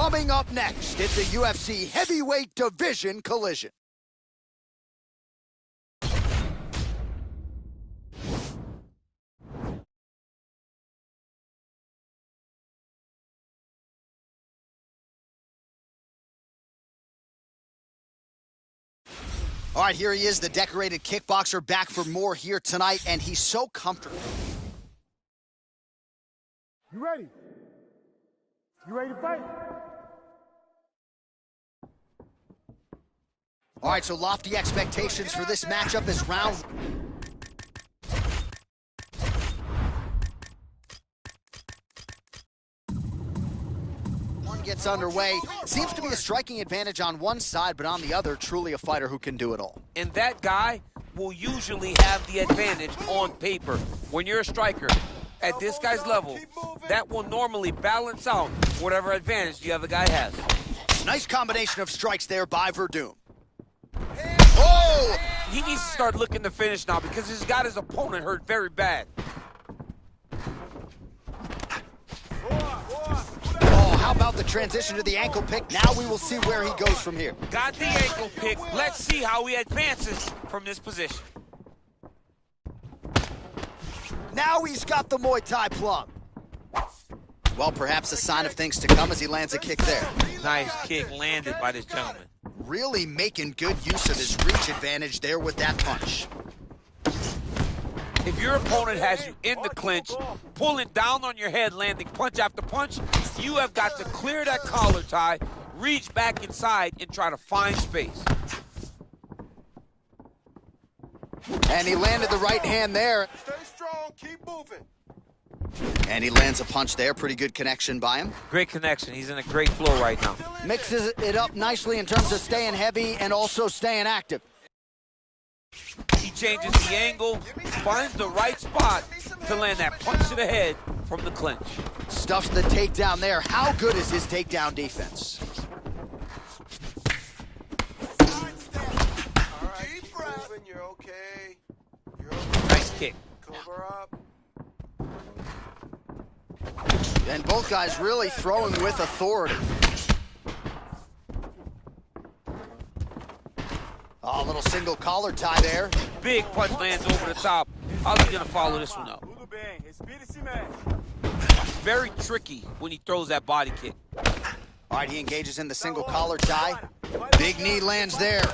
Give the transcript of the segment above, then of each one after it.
Coming up next, it's a UFC heavyweight division collision. All right, here he is, the decorated kickboxer, back for more here tonight, and he's so comfortable. You ready? You ready to fight? All right, so lofty expectations for this matchup as round... one gets underway. Seems to be a striking advantage on one side, but on the other, truly a fighter who can do it all. And that guy will usually have the advantage on paper. When you're a striker, at this guy's level, that will normally balance out whatever advantage the other guy has. Nice combination of strikes there by Verdum. Oh! He needs to start looking to finish now because he's got his opponent hurt very bad. Oh, how about the transition to the ankle pick? Now we will see where he goes from here. Got the ankle pick. Let's see how he advances from this position. Now he's got the Muay Thai plum. Well, perhaps a sign of things to come as he lands a kick there. Nice kick landed by this gentleman. Really making good use of his reach advantage there with that punch. If your opponent has you in the clinch, pulling down on your head, landing punch after punch, you have got to clear that collar tie, reach back inside, and try to find space. And he landed the right hand there. Stay strong, keep moving. And he lands a punch there. Pretty good connection by him. Great connection. He's in a great flow right now. Mixes it up nicely in terms of staying heavy and also staying active. He changes the angle, finds the right spot to land that punch to the head from the clinch. Stuffs the takedown there. How good is his takedown defense? All right, keep moving, you're okay. You're okay. Nice kick. Cover up. And both guys really throwing with authority. Oh, a little single collar tie there. Big punch lands over the top. How's he gonna follow this one up? Very tricky when he throws that body kick. All right, he engages in the single collar tie. Big knee lands there.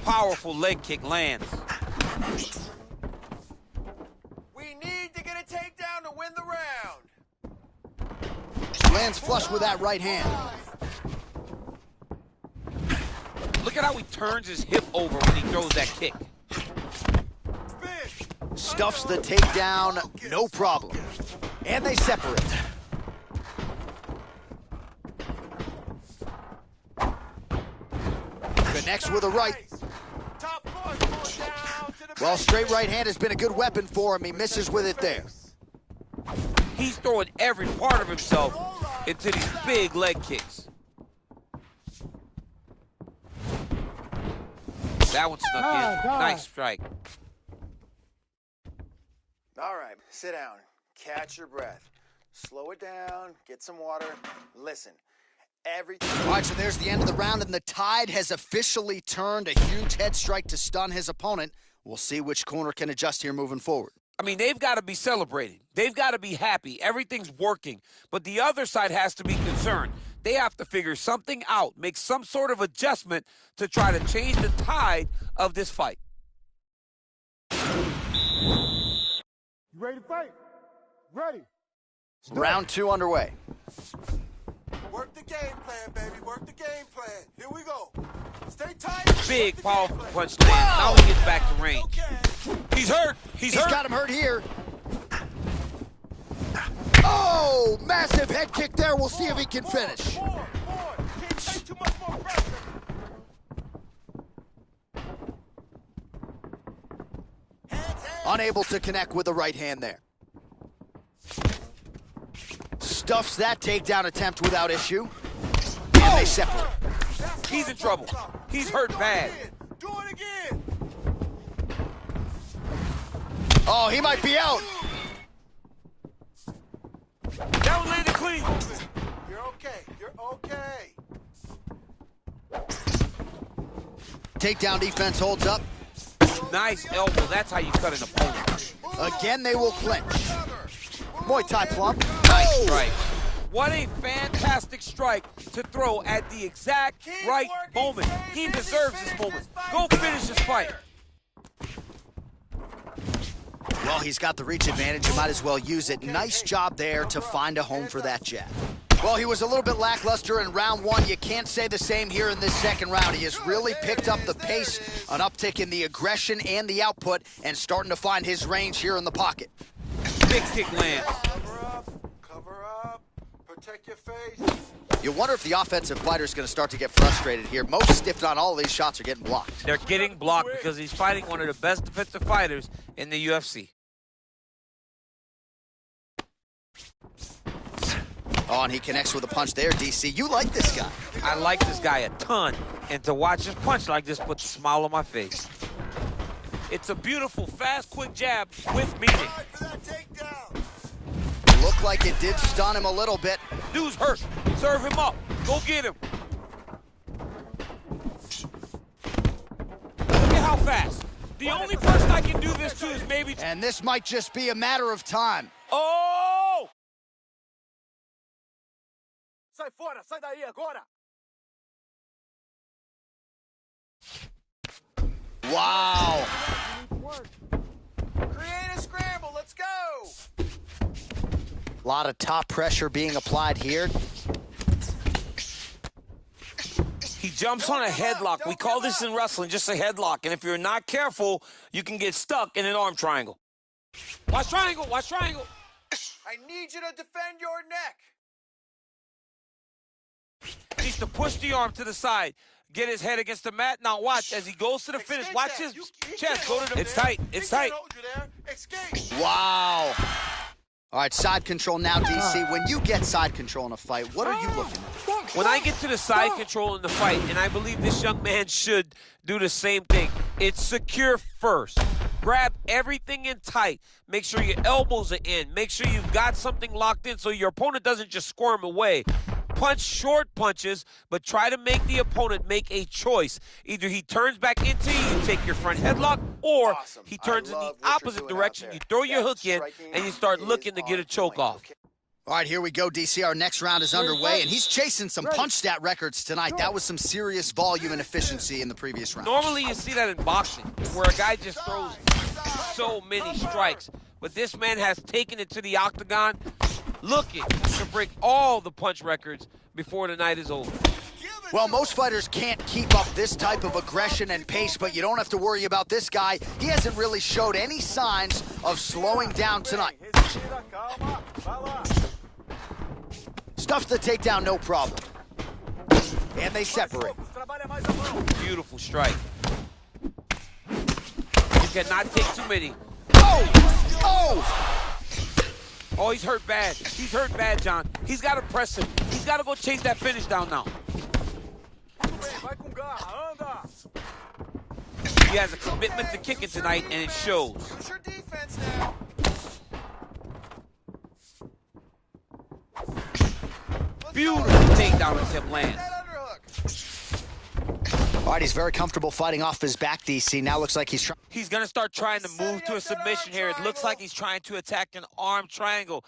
Powerful leg kick lands. We need to get a takedown to win the round. Lands flush with that right hand. Look at how he turns his hip over when he throws that kick. Stuffs the takedown, no problem. And they separate. Connects with a right. Well, straight right hand has been a good weapon for him. He misses with it there. He's throwing every part of himself into these big leg kicks. That one snuck in. Nice strike. All right, sit down. Catch your breath. Slow it down. Get some water. Listen. Everything. All right, so there's the end of the round, and the tide has officially turned. A huge head strike to stun his opponent. We'll see which corner can adjust here moving forward. I mean, they've got to be celebrating. They've got to be happy. Everything's working. But the other side has to be concerned. They have to figure something out, make some sort of adjustment to try to change the tide of this fight. You ready to fight? Ready. Round 2 underway. Work the game plan, baby. Work the game plan. Here we go. Stay tight. Big, powerful punch lands. Now he gets back to range. He's hurt. He's hurt. He's got him hurt here. Oh, massive head kick there. We'll see if he can finish. More. Can't take too much more pressure. Unable to connect with the right hand there. Stuffs that takedown attempt without issue. And they separate. He's in trouble. He's hurt bad. Do it again. Oh, he might be out. That one landed clean. You're okay. You're okay. Takedown defense holds up. Nice elbow. That's how you cut an opponent. Again, they will clinch. Muay Thai plump. Nice strike. What a fantastic strike to throw at the exact right moment. He deserves this moment. Go finish this fight. Well, he's got the reach advantage. You might as well use it. Nice job there to find a home for that jab. Well, he was a little bit lackluster in round one. You can't say the same here in this second round. He has really picked up the pace, an uptick in the aggression and the output, and starting to find his range here in the pocket. Big kick land. Cover up, protect your face. You wonder if the offensive fighter is going to start to get frustrated here. Most, if not all, of these shots are getting blocked. They're getting blocked because he's fighting one of the best defensive fighters in the UFC. Oh, and he connects with a punch there, DC. You like this guy. I like this guy a ton, and to watch his punch like this puts a smile on my face. It's a beautiful, fast, quick jab with meaning. Looked like it did stun him a little bit. Dude's hurt. Serve him up. Go get him. Look at how fast. The only person I can do this to is maybe... And this might just be a matter of time. Oh! Sai fora, sai daí agora. Wow. Create a scramble, let's go. A lot of top pressure being applied here. He jumps on a headlock. We call this in wrestling just a headlock. And if you're not careful, you can get stuck in an arm triangle. Watch triangle, watch triangle. I need you to defend your neck. Needs to push the arm to the side. Get his head against the mat. Now watch as he goes to the finish. Watch his chest go to the... It's tight, it's tight. Wow. All right, side control now, DC. When you get side control in a fight, what are you looking at? When I get to the side control in the fight, and I believe this young man should do the same thing, it's secure first. Grab everything in tight. Make sure your elbows are in. Make sure you've got something locked in so your opponent doesn't just squirm away. Punch short punches, but try to make the opponent make a choice. Either he turns back into you, you take your front headlock, or he turns in the opposite direction. You throw your hook in, and you start looking to get a choke off. All right, here we go, DC. Our next round is underway, and he's chasing some punch stat records tonight. That was some serious volume and efficiency in the previous round. Normally you see that in boxing, where a guy just throws so many strikes. But this man has taken it to the octagon, looking to break all the punch records before the night is over. Well, most fighters can't keep up this type of aggression and pace, but you don't have to worry about this guy. He hasn't really showed any signs of slowing down tonight. Stuffs the takedown, no problem. And they separate. Beautiful strike. You cannot take too many. Oh! Oh! Oh, he's hurt bad. He's hurt bad, John. He's got to press him. He's got to go chase that finish down now. He has a commitment to kicking tonight, and it shows. Use your defense now. Beautiful takedown as him land. All right, he's very comfortable fighting off his back, DC. Now looks like he's trying. He's going to start trying to move to a submission here. It looks like he's trying to attack an arm triangle.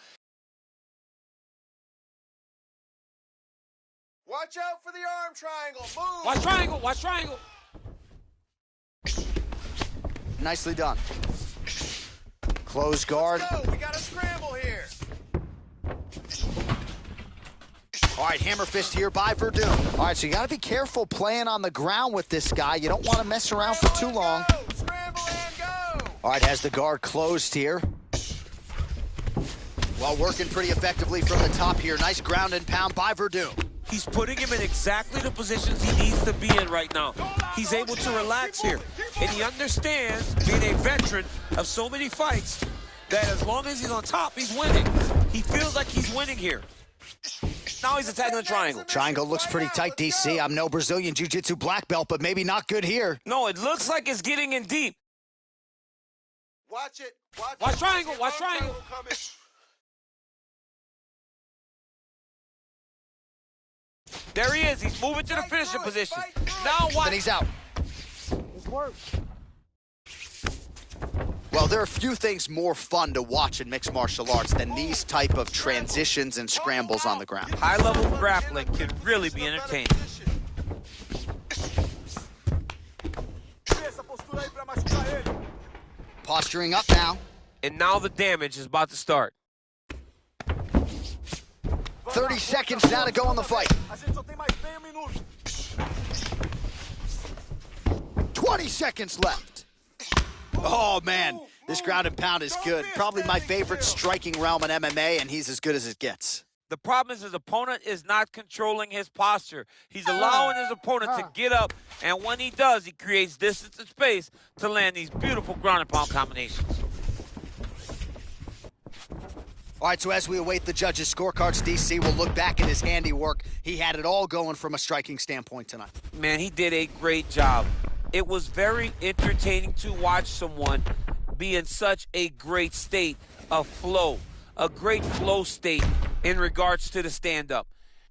Watch out for the arm triangle. Move. Watch triangle. Watch triangle. Nicely done. Close guard. Let's go. We got a scramble here. All right, hammer fist here by Verdun. All right, so you got to be careful playing on the ground with this guy. You don't want to mess around for too long. Scramble and go. All right, has the guard closed here. Well, working pretty effectively from the top here. Nice ground and pound by Verdun. He's putting him in exactly the positions he needs to be in right now. He's able to relax here. And he understands, being a veteran of so many fights, that as long as he's on top, he's winning. He feels like he's winning here. Now he's attacking the triangle. Triangle looks pretty tight, DC. I'm no Brazilian Jiu-Jitsu black belt, but maybe not good here. No, it looks like it's getting in deep. Watch it. Watch triangle, watch triangle. There he is. He's moving to the finishing position. Now watch. And he's out. It's work. Well, there are few things more fun to watch in mixed martial arts than these type of transitions and scrambles on the ground. High-level grappling can really be entertaining. Posturing up now. And now the damage is about to start. 30 seconds now to go in the fight. 20 seconds left. Oh, man. This ground and pound is good. Probably my favorite striking realm in MMA, and he's as good as it gets. The problem is his opponent is not controlling his posture. He's allowing his opponent to get up, and when he does, he creates distance and space to land these beautiful ground and pound combinations. All right, so as we await the judges' scorecards, DC will look back at his handiwork. He had it all going from a striking standpoint tonight. Man, he did a great job. It was very entertaining to watch someone be in such a great state of flow, a great flow state in regards to the stand-up.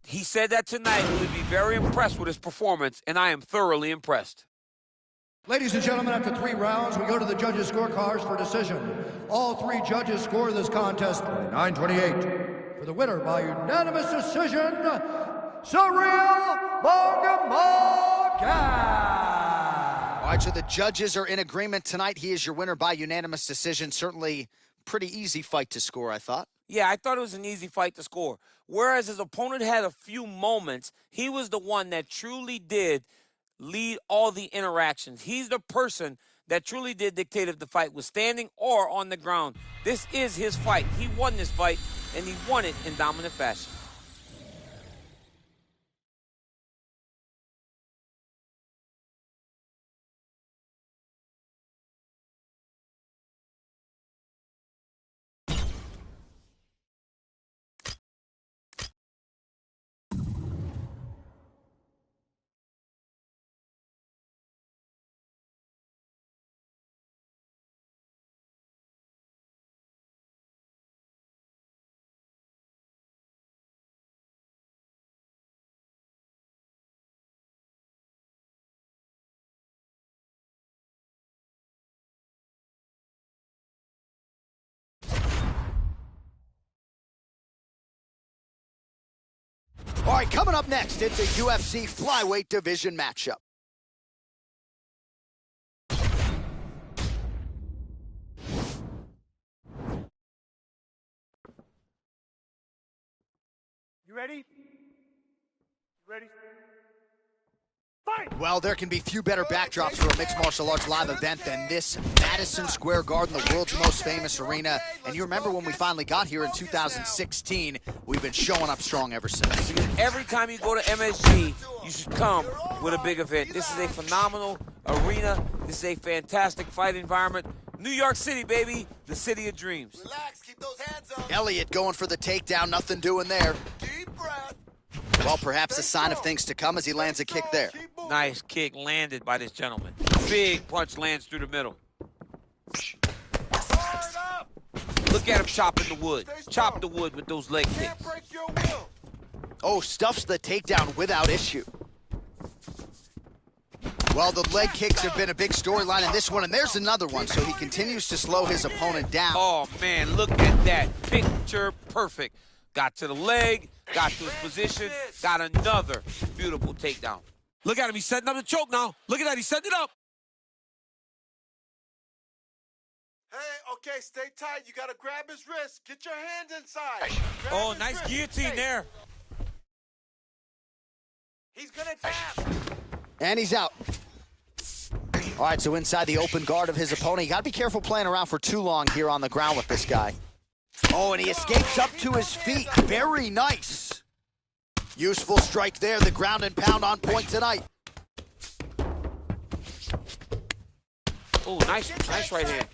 He said that tonight he would be very impressed with his performance, and I am thoroughly impressed. Ladies and gentlemen, after 3 rounds, we go to the judges' scorecards for decision. All 3 judges score this contest 9-28. For the winner by unanimous decision, Cyril Bogamaga. All right, so the judges are in agreement tonight. He is your winner by unanimous decision. Certainly pretty easy fight to score, I thought. Yeah, I thought it was an easy fight to score. Whereas his opponent had a few moments, he was the one that truly did lead all the interactions. He's the person that truly did dictate if the fight was standing or on the ground. This is his fight. He won this fight, and he won it in dominant fashion. All right, coming up next, it's a UFC flyweight division matchup. You ready? Ready? Fight! Well, there can be few better backdrops for a mixed martial arts live event than this Madison Square Garden, the world's most famous arena. And you remember when we finally got here in 2016, we've been showing up strong ever since. Because every time you go to MSG, you should come with a big event. This is a phenomenal arena. This is a fantastic fight environment. New York City, baby, the city of dreams. Relax, keep those hands up. Elliott going for the takedown, nothing doing there. Deep breath. Well, perhaps a sign of things to come as he lands a kick there. Nice kick landed by this gentleman. Big punch lands through the middle. Look at him chopping the wood. Chop the wood with those leg kicks. Oh, stuffs the takedown without issue. Well, the leg kicks have been a big storyline in this one, and there's another one, so he continues to slow his opponent down. Oh, man, look at that. Picture perfect. Got to the leg, got to his position, got another beautiful takedown. Look at him. He's setting up the choke now. Look at that. He's setting it up. Hey, okay, stay tight. You got to grab his wrist. Get your hand inside. Oh, nice guillotine there. He's going to tap. And he's out. All right, so inside the open guard of his opponent. You got to be careful playing around for too long here on the ground with this guy. Oh, and he escapes up to his feet. Very nice. Useful strike there. The ground and pound on point tonight. Oh, nice right hand.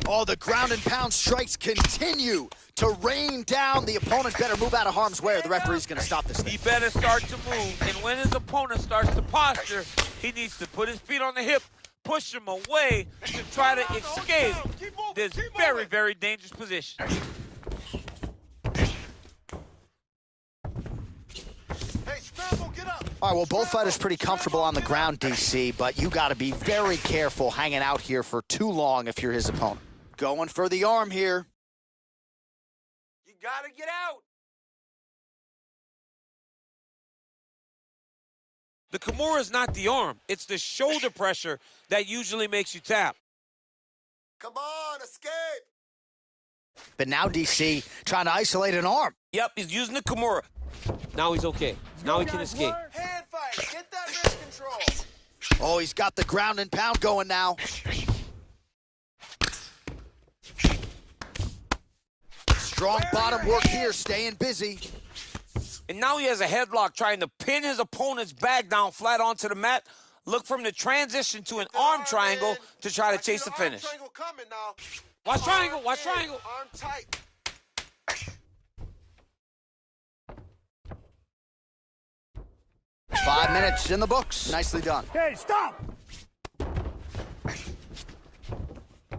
Oh, the ground and pound strikes continue to rain down. The opponent better move out of harm's way or the referee's going to stop this thing. He better start to move, and when his opponent starts to posture, he needs to put his feet on the hip, push him away to try to escape this very, very dangerous position. All right, well, both fighters pretty comfortable on the ground, DC, but you got to be very careful hanging out here for too long if you're his opponent. Going for the arm here. You got to get out. The Kimura is not the arm. It's the shoulder pressure that usually makes you tap. Come on, escape. But now DC trying to isolate an arm. Yep, he's using the Kimura. Now he's okay. Now he can escape. Hand fight. Get that wrist control. Oh, he's got the ground and pound going now. Strong bottom work here, staying busy. And now he has a headlock trying to pin his opponent's back down flat onto the mat. Look for him to transition to an arm triangle to try to chase the finish. Watch triangle, watch triangle. Arm tight. 5 minutes in the books. Nicely done. Hey, stop!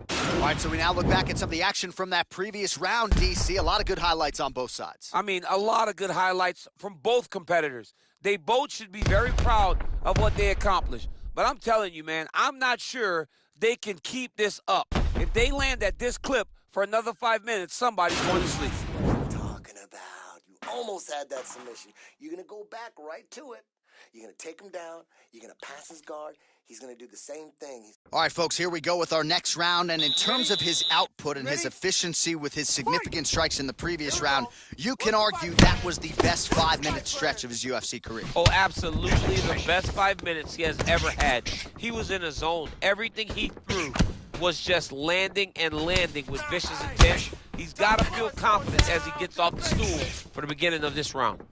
All right, so we now look back at some of the action from that previous round, DC. A lot of good highlights on both sides. I mean, a lot of good highlights from both competitors. They both should be very proud of what they accomplished. But I'm telling you, man, I'm not sure they can keep this up. If they land at this clip for another 5 minutes, somebody's going to sleep. What are you talking about? You almost had that submission. You're going to go back right to it. You're going to take him down. You're going to pass his guard. He's going to do the same thing. All right, folks, here we go with our next round. And in terms of his output and his efficiency with his significant strikes in the previous round, you can argue that was the best 5-minute stretch of his UFC career. Oh, absolutely the best 5 minutes he has ever had. He was in a zone. Everything he threw was just landing and landing with vicious intent. He's got to feel confident as he gets off the stool for the beginning of this round.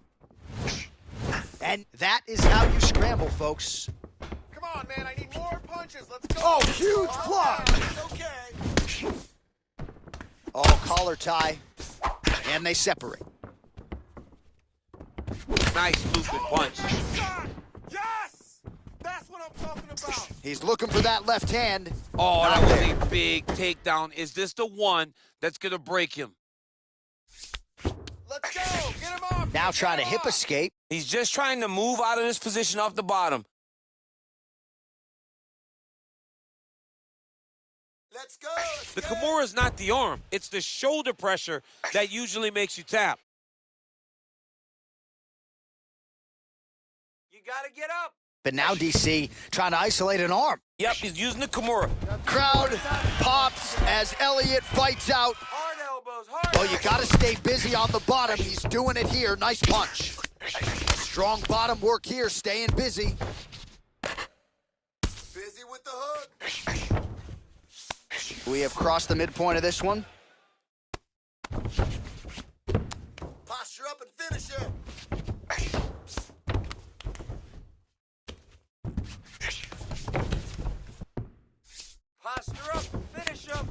And that is how you scramble, folks. Come on, man. I need more punches. Let's go. Oh, huge block. It's okay. Oh, collar tie. And they separate. Nice looping punch. Yes! That's what I'm talking about. He's looking for that left hand. Oh, Not that was there. a big takedown. Is this the one that's going to break him? Let's go. Get him off. Now trying to hip escape. He's just trying to move out of this position off the bottom. Let's go. The Kimura is not the arm. It's the shoulder pressure that usually makes you tap. You got to get up. But now DC trying to isolate an arm. Yep, he's using the Kimura. Crowd pops as Elliott fights out. Hard elbows. Hard Oh, you got to stay busy on the bottom. He's doing it here. Nice punch. Strong bottom work here, staying busy. Busy with the hook. We have crossed the midpoint of this one. Posture up and finish it. Posture up. Finish him.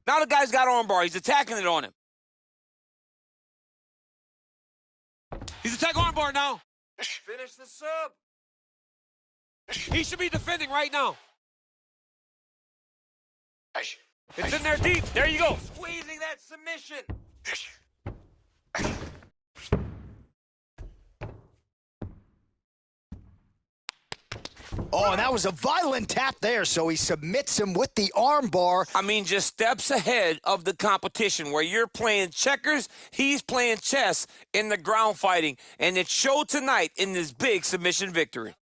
Now the guy's got armbar. He's attacking it on him. He's attacking armbar now. Finish the sub. He should be defending right now. It's in there deep. There you go. Squeezing that submission. Oh, and that was a violent tap there, so he submits him with the arm bar. I mean, just steps ahead of the competition. Where you're playing checkers, he's playing chess in the ground fighting. And it showed tonight in this big submission victory.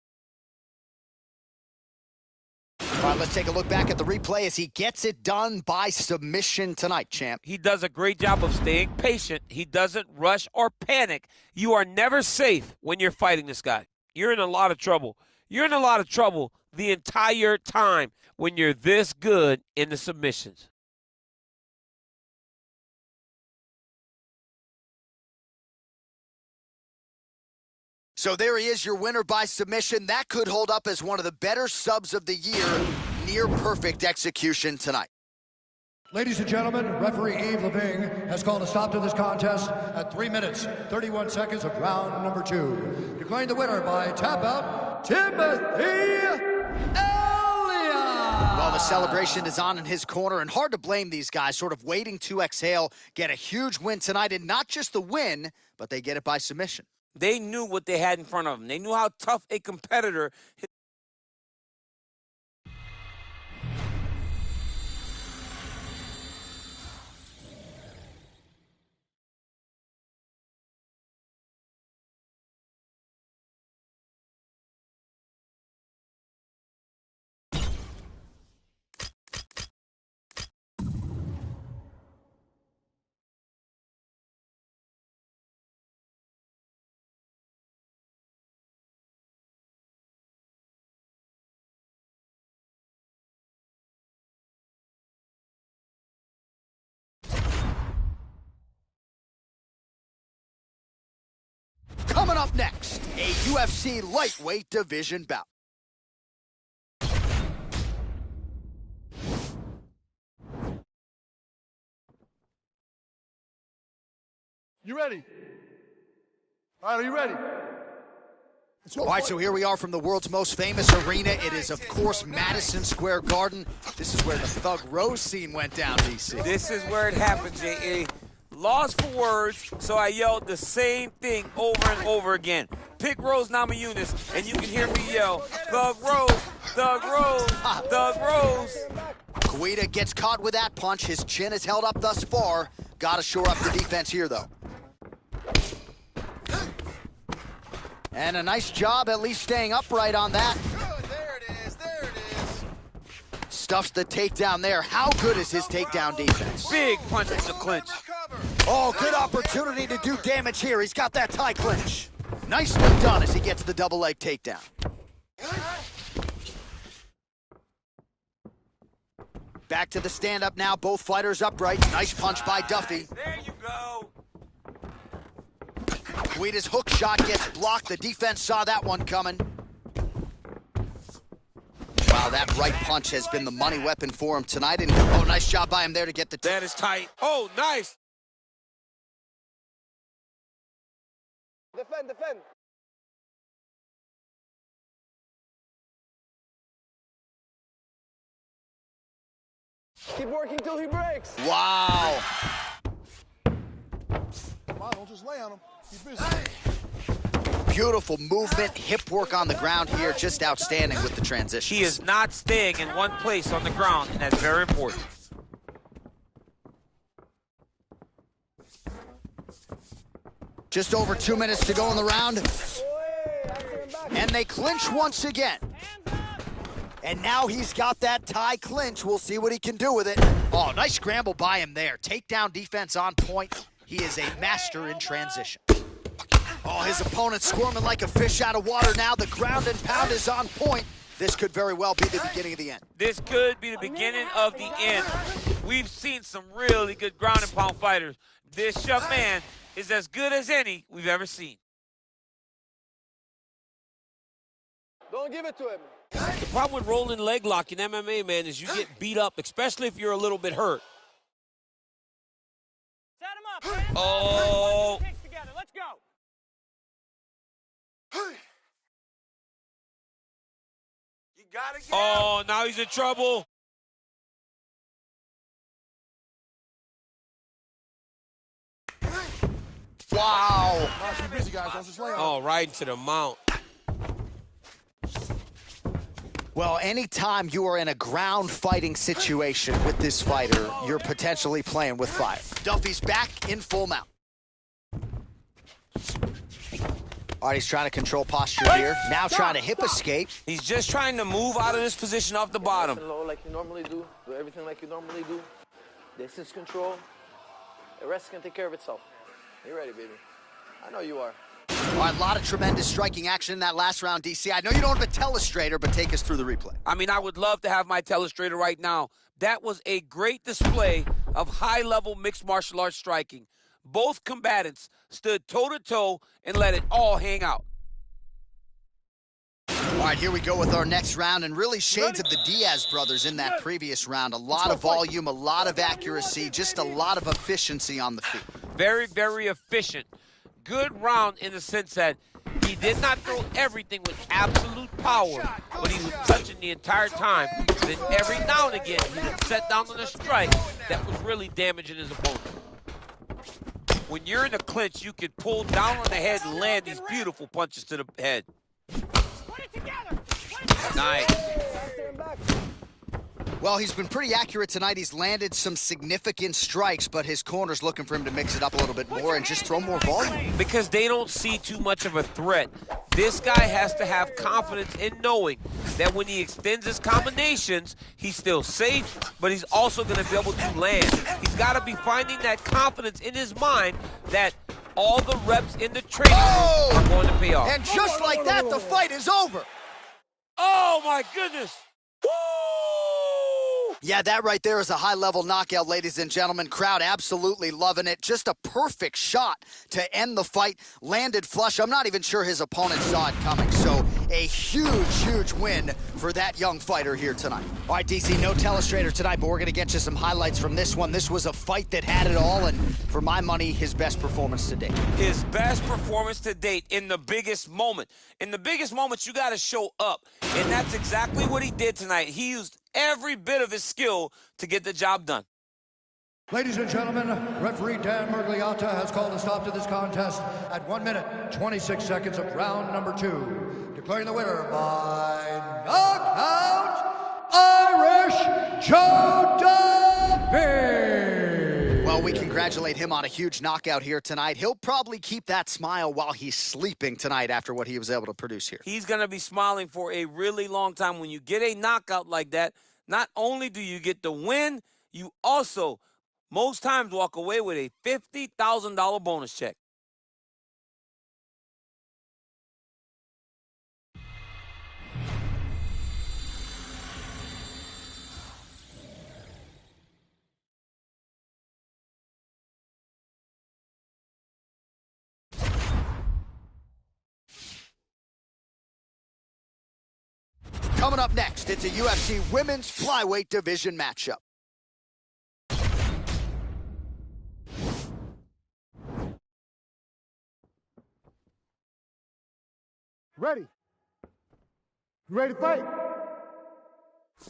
All right, let's take a look back at the replay as he gets it done by submission tonight, champ. He does a great job of staying patient. He doesn't rush or panic. You are never safe when you're fighting this guy. You're in a lot of trouble. You're in a lot of trouble the entire time when you're this good in the submissions. So there he is, your winner by submission. That could hold up as one of the better subs of the year. Near perfect execution tonight. Ladies and gentlemen, referee Yves Leving has called a stop to this contest at 3 minutes, 31 seconds of round number 2. Declaring the winner by tap out, Timothy Elliott! Well, the celebration is on in his corner, and hard to blame these guys, sort of waiting to exhale, get a huge win tonight, and not just the win, but they get it by submission. They knew what they had in front of them. They knew how tough a competitor. Coming up next, a UFC lightweight division bout. You ready? All right, are you ready? All right, so here we are from the world's most famous arena. It is, of course, Madison Square Garden. This is where the Thug Rose scene went down, DC. This is where it happened, J.A. Lost for words, so I yelled the same thing over and over again. Pick Rose Namajunas, and you can hear me yell, Thug Rose, Thug Rose, Thug Rose. Guida gets caught with that punch. His chin is held up thus far. Got to shore up the defense here, though. And a nice job at least staying upright on that. Good, there it is, there it is. Stuffs the takedown there. How good is his takedown defense? Big punch in the clinch. Oh, good opportunity to do damage here. He's got that tie clinch. Nicely done as he gets the double leg takedown. Back to the stand-up now. Both fighters upright. Nice punch by Duffy. There you go. Guida's hook shot gets blocked. The defense saw that one coming. Wow, that right punch has been the money weapon for him tonight. And oh, nice job by him there to get the... That is tight. Oh, nice. Defend, defend. Keep working till he breaks. Wow. Come on, don't just lay on him. Keep busy. Beautiful movement, hip work on the ground here. Just outstanding with the transition. He is not staying in one place on the ground, and that's very important. Just over 2 minutes to go in the round. And they clinch once again. And now he's got that tie clinch. We'll see what he can do with it. Oh, nice scramble by him there. Takedown defense on point. He is a master in transition. Oh, his opponent's squirming like a fish out of water now. The ground and pound is on point. This could very well be the beginning of the end. This could be the beginning of the end. We've seen some really good ground and pound fighters. This young man is as good as any we've ever seen. Don't give it to him. The problem with rolling leg lock in MMA, man, is you get beat up, especially if you're a little bit hurt. Set him up, man. Oh. Kicks together. Let's go. You gotta get Oh, now he's in trouble. Wow. Keep busy, guys. Don't just lay on him. Oh, right into the mount. Well, anytime you are in a ground fighting situation with this fighter, you're potentially playing with fire. Duffy's back in full mount. All right, he's trying to control posture here. Now trying to hip escape. He's just trying to move out of this position off the bottom. Low like you normally do. Do everything like you normally do. Distance control. The rest can take care of itself. You ready, baby? I know you are. All right, a lot of tremendous striking action in that last round, DC. I know you don't have a telestrator, but take us through the replay. I mean, I would love to have my telestrator right now. That was a great display of high-level mixed martial arts striking. Both combatants stood toe-to-toe and let it all hang out. All right, here we go with our next round, and really shades of the Diaz brothers in that previous round. A lot of volume, a lot of accuracy, just a lot of efficiency on the feet. Very, very efficient. Good round in the sense that he He did not throw everything with absolute power, but he was touching the entire time. Then every now and again, he would set down on a strike that was really damaging his opponent. When you're in a clinch, you can pull down on the head and land these beautiful punches to the head. Nice. Well, he's been pretty accurate tonight. He's landed some significant strikes, but his corner's looking for him to mix it up a little bit more and just throw more volume. Because they don't see too much of a threat. This guy has to have confidence in knowing that when he extends his combinations, he's still safe, but he's also going to be able to land. He's got to be finding that confidence in his mind that all the reps in the training room are going to pay off. And just like that, the fight is over. Oh, my goodness. Woo! Yeah, that right there is a high-level knockout, ladies and gentlemen. Crowd absolutely loving it. Just a perfect shot to end the fight. Landed flush. I'm not even sure his opponent saw it coming. So a huge, huge win for that young fighter here tonight. All right, DC, no telestrator tonight, but we're going to get you some highlights from this one. This was a fight that had it all, and for my money, his best performance to date. His best performance to date in the biggest moment. In the biggest moments, you got to show up, and that's exactly what he did tonight. He used every bit of his skill to get the job done. Ladies and gentlemen, referee Dan Mergliata has called a stop to this contest at 1 minute, 26 seconds of round number 2. Declaring the winner by knockout, Irish Joe Duffy. Well, we congratulate him on a huge knockout here tonight. He'll probably keep that smile while he's sleeping tonight after what he was able to produce here. He's going to be smiling for a really long time. When you get a knockout like that, not only do you get the win, you also most times walk away with a $50,000 bonus check. Coming up next, it's a UFC Women's Flyweight Division matchup. Ready? You ready to fight?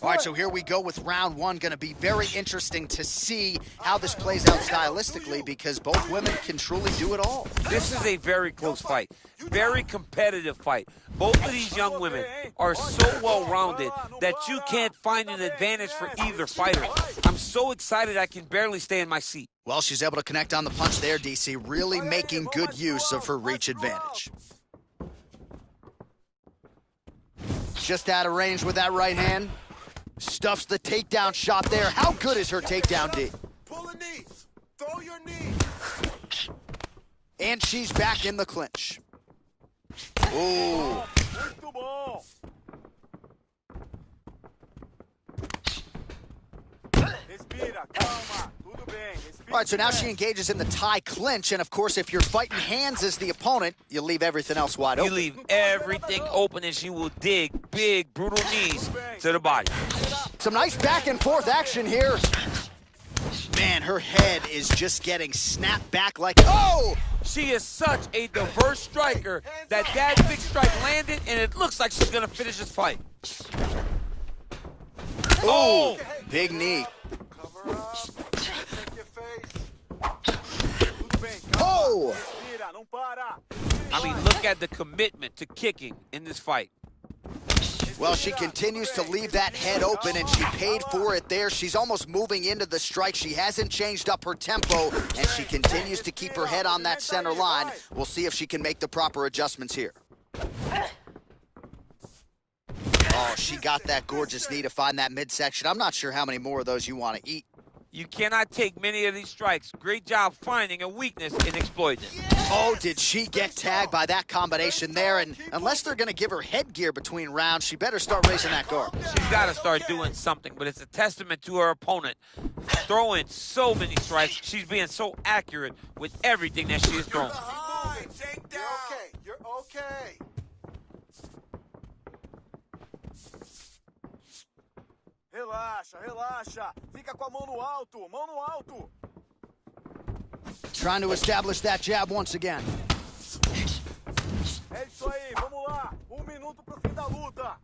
All right, so here we go with round 1. Going to be very interesting to see how this plays out stylistically because both women can truly do it all. This is a very close fight, very competitive fight. Both of these young women are so well-rounded that you can't find an advantage for either fighter. I'm so excited I can barely stay in my seat. Well, she's able to connect on the punch there, DC, really making good use of her reach advantage. Just out of range with that right hand. Stuffs the takedown shot there. How good is her takedown, D? Pull a knee. Throw your knee. And she's back in the clinch. Ooh. All right, so now she engages in the tie clinch, and of course, if you're fighting hands as the opponent, you leave everything else wide open. You leave everything open, and she will dig big, brutal knees to the body. Some nice back and forth action here. Man, her head is just getting snapped back like, oh! She is such a diverse striker that big strike landed, and it looks like she's going to finish this fight. Oh! Big knee. Oh! I mean, look at the commitment to kicking in this fight. Well, she continues to leave that head open, and she paid for it there. She's almost moving into the strike. She hasn't changed up her tempo, and she continues to keep her head on that center line. We'll see if she can make the proper adjustments here. Oh, she got that gorgeous knee to find that midsection. I'm not sure how many more of those you want to eat. You cannot take many of these strikes. Great job finding a weakness and exploiting it. Oh, did she get tagged by that combination there? And unless they're going to give her headgear between rounds, she better start raising that guard. She's got to start doing something, but it's a testament to her opponent. Throwing so many strikes. She's being so accurate with everything that she is throwing. You're okay. Relaxa, relaxa. Fica com a mão no alto, mão no alto. Trying to establish that jab once again. É isso aí, vamos lá. 1 minuto pro fim da luta.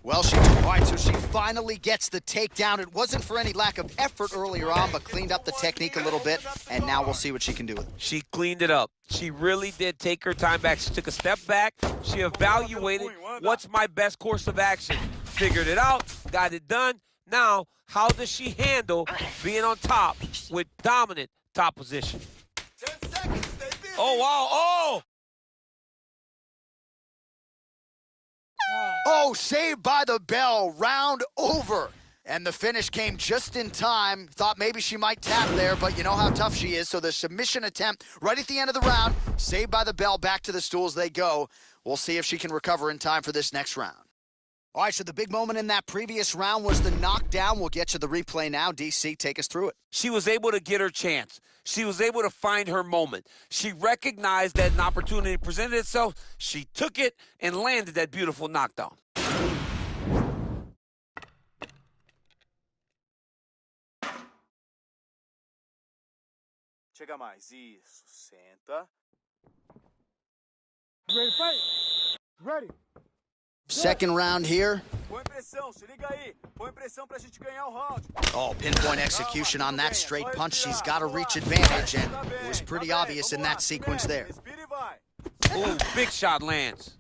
Well, all right, so she finally gets the takedown. It wasn't for any lack of effort earlier on, but cleaned up the technique a little bit, and now we'll see what she can do with it. She cleaned it up. She really did take her time back. She took a step back. She evaluated what's my best course of action. Figured it out, got it done. Now, how does she handle being on top with dominant top position? 10 seconds, stay busy. Oh, wow, oh! Oh, saved by the bell, round over. And the finish came just in time. Thought maybe she might tap there, but you know how tough she is. So the submission attempt right at the end of the round, saved by the bell, back to the stools they go. We'll see if she can recover in time for this next round. All right, so the big moment in that previous round was the knockdown. We'll get you the replay now. DC, take us through it. She was able to get her chance. She was able to find her moment. She recognized that an opportunity presented itself. She took it and landed that beautiful knockdown. Chega mais, isso, senta. Ready to fight? Ready. Second round here. Põe pressão, se liga aí. Põe pressão pra gente ganhar o round. Oh, pinpoint execution on that straight punch. She's got a reach advantage, and it was pretty obvious in that sequence there. Respira e vai. Ooh, big shot lands.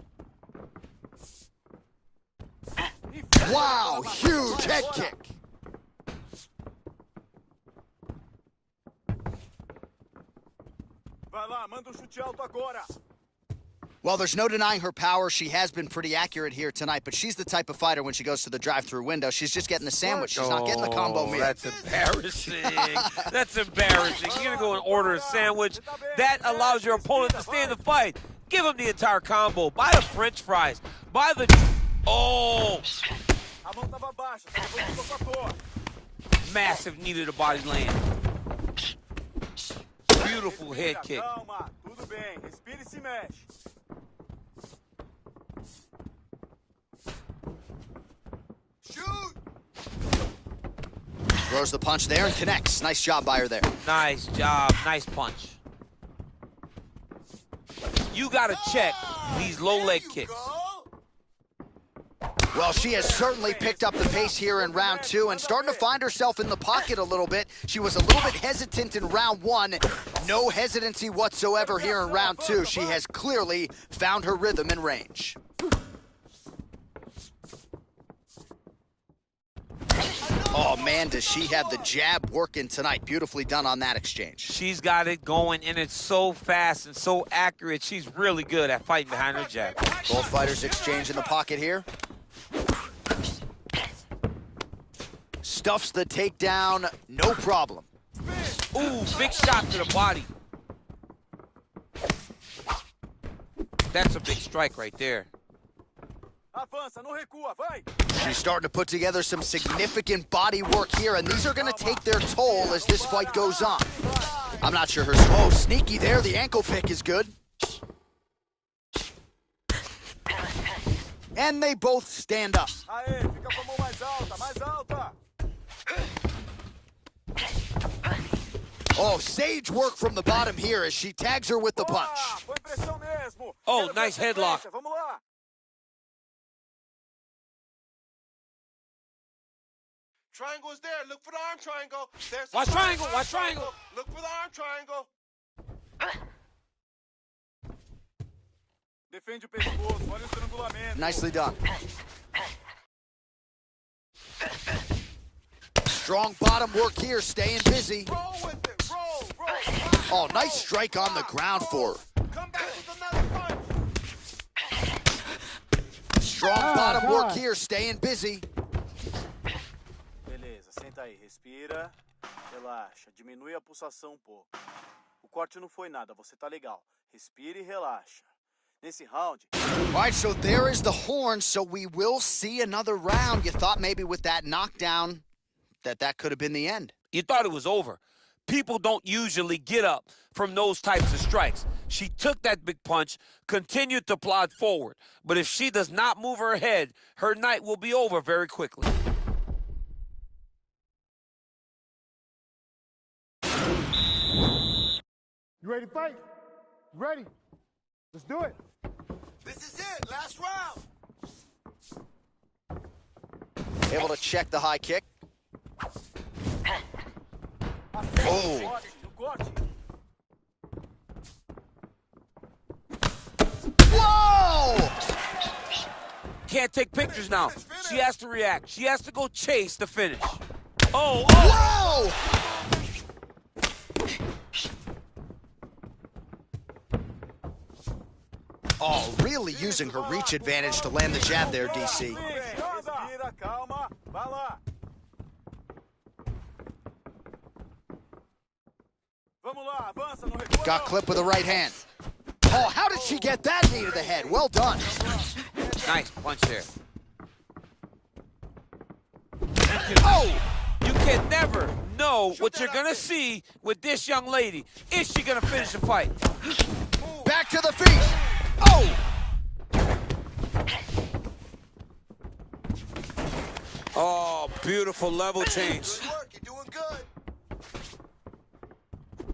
Wow, huge head kick. Vai lá, manda chute alto agora. Well, there's no denying her power. She has been pretty accurate here tonight, but she's the type of fighter when she goes to the drive-through window, she's just getting the sandwich. She's not getting the combo meal. That's embarrassing. That's embarrassing. You're going to go and order a sandwich. That allows your opponent to stay in the fight. Give him the entire combo. Buy the French fries. Buy the... Oh! A mão tava baixa, tá levando o soco à toa. Massive knee to the body land. Beautiful head kick. Calma, tudo bem. Respira e se mexe. Shoot! Throws the punch there and connects. Nice job by her there. Nice job. Nice punch. You got to check these low leg kicks. Well, she has certainly picked up the pace here in round two and starting to find herself in the pocket a little bit. She was a little bit hesitant in round one. No hesitancy whatsoever here in round two. She has clearly found her rhythm and range. Oh, man, does she have the jab working tonight. Beautifully done on that exchange. She's got it going, and it's so fast and so accurate. She's really good at fighting behind her jab. Both fighters exchange in the pocket here. Stuffs the takedown, no problem. Ooh, big shot to the body. That's a big strike right there. Avança, não recua, vai. She's starting to put together some significant body work here, and these are going to take their toll as this fight goes on. I'm not sure her... Oh, sneaky there. The ankle pick is good. And they both stand up. Aê, fica com a mão mais alta, mais alta. Oh, sage work from the bottom here as she tags her with the punch. Põe pressão mesmo. Oh, nice headlock. Vamos lá. Triangle is there. Look for the arm triangle. There's Watch triangle, watch triangle. Look for the arm triangle. Defende o pescoço, olha o estrangulamento. Nicely done. Strong bottom work here, staying busy. Roll with it. Roll. Oh, nice strike on the ground for her. Come back with another punch. Strong bottom work here, staying busy. Beleza, senta aí, respira, relaxa, diminui a pulsação um pouco. O corte não foi nada, você tá legal. Respira e relaxa. Nesse round... All right, so there is the horn, so we will see another round. You thought maybe with that knockdown that could have been the end. You thought it was over. People don't usually get up from those types of strikes. She took that big punch, continued to plod forward. But if she does not move her head, her night will be over very quickly. You ready to fight? Ready? Let's do it. This is it. Last round. Able to check the high kick. Oh. Whoa! Can't take pictures now. She has to react. She has to go chase the finish. Oh, Whoa! Oh, really using her reach advantage to land the jab there, DC. Got clipped with the right hand. Oh, how did she get that knee to the head? Well done. nice punch there. Oh! You can never know what you're gonna see with this young lady. Is she gonna finish the fight? Back to the feet. Oh! Oh, beautiful level change. Good work. You're doing good.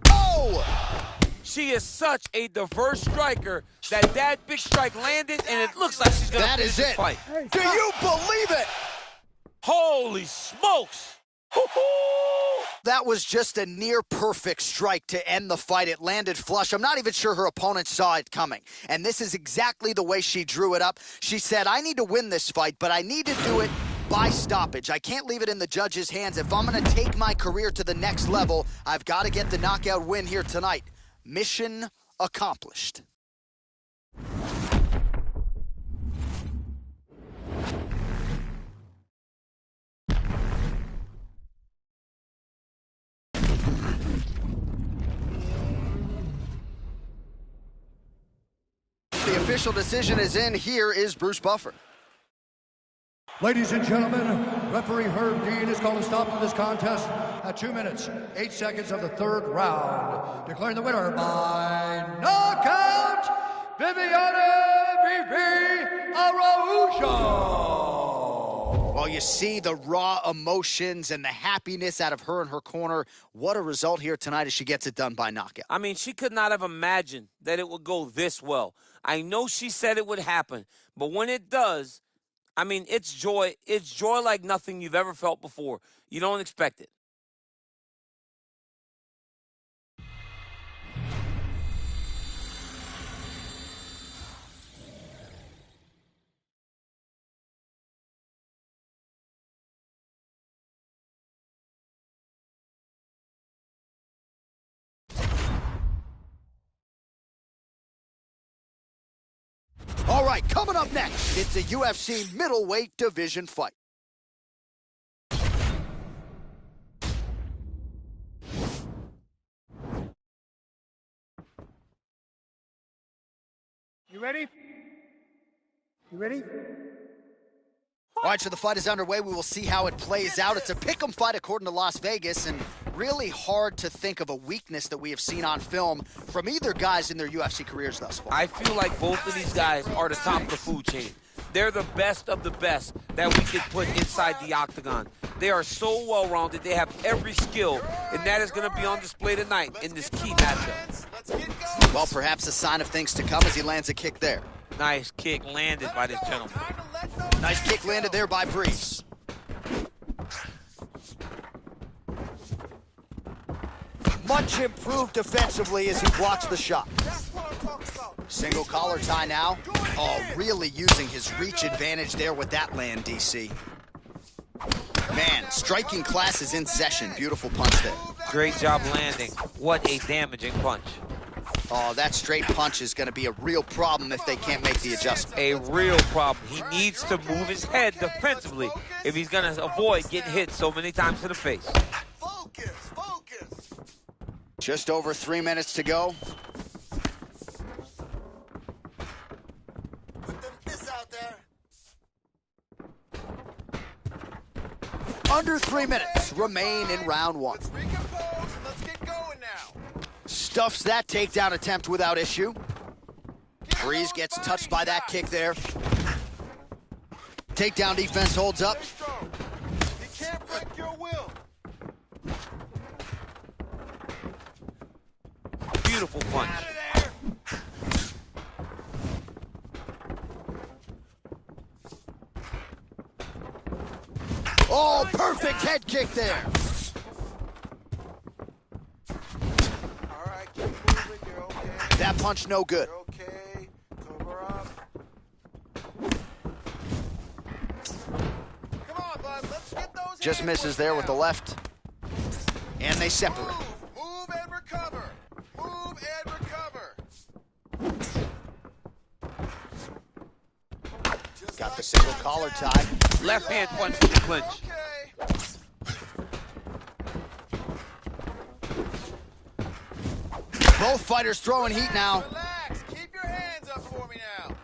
Oh! She is such a diverse striker that big strike landed, and it looks like she's gonna finish the fight. Do you believe it? Holy smokes! That was just a near-perfect strike to end the fight. It landed flush. I'm not even sure her opponent saw it coming. And this is exactly the way she drew it up. She said, I need to win this fight, but I need to do it by stoppage. I can't leave it in the judge's hands. If I'm going to take my career to the next level, I've got to get the knockout win here tonight. Mission accomplished. The official decision is in. Here is Bruce Buffer. Ladies and gentlemen, referee Herb Dean has called a stop to this contest at 2 minutes, 8 seconds of the third round, declaring the winner by knockout, Viviane "Vivi" Araujo. Well, you see the raw emotions and the happiness out of her and her corner. What a result here tonight as she gets it done by knockout. I mean, she could not have imagined that it would go this well. I know she said it would happen, but when it does, I mean, it's joy. It's joy like nothing you've ever felt before. You don't expect it. All right, coming up next, it's a UFC middleweight division fight. You ready? You ready? All right, so the fight is underway. We will see how it plays out. It's a pick'em fight according to Las Vegas, and really hard to think of a weakness that we have seen on film from either guys in their UFC careers thus far. I feel like both of these guys are the top of the food chain. They're the best of the best that we could put inside the octagon. They are so well-rounded. They have every skill, and that is going to be on display tonight in this key matchup. Well, perhaps a sign of things to come as he lands a kick there. Nice kick landed by this gentleman. Nice kick landed there by Breeze. Much improved defensively as he blocks the shot. Single collar tie now. Oh, really using his reach advantage there with that land, DC. Man, striking class is in session. Beautiful punch there. Great job landing. What a damaging punch. Oh, that straight punch is going to be a real problem if they can't make the adjustment. A real problem. He needs to move his head defensively if he's going to avoid getting hit so many times to the face. Focus, focus. Just over 3 minutes to go. Put them fists out there. Under 3 minutes remain in round one. Let's recompose and let's get going now. Stuffs that takedown attempt without issue. Breeze gets touched by that kick there. Takedown defense holds up. He can't break your will. Beautiful punch. Oh, perfect head kick there. All right, keep moving. You're okay. That punch no good. You're okay. Cover up. Come on, bud. Let's get those Just hands misses there with the left. And they separate. Move and recover. Move and recover. Got the single collar tie. Left hand punch to the clinch. Both fighters throwing heat now. Relax. Keep your hands up for me now.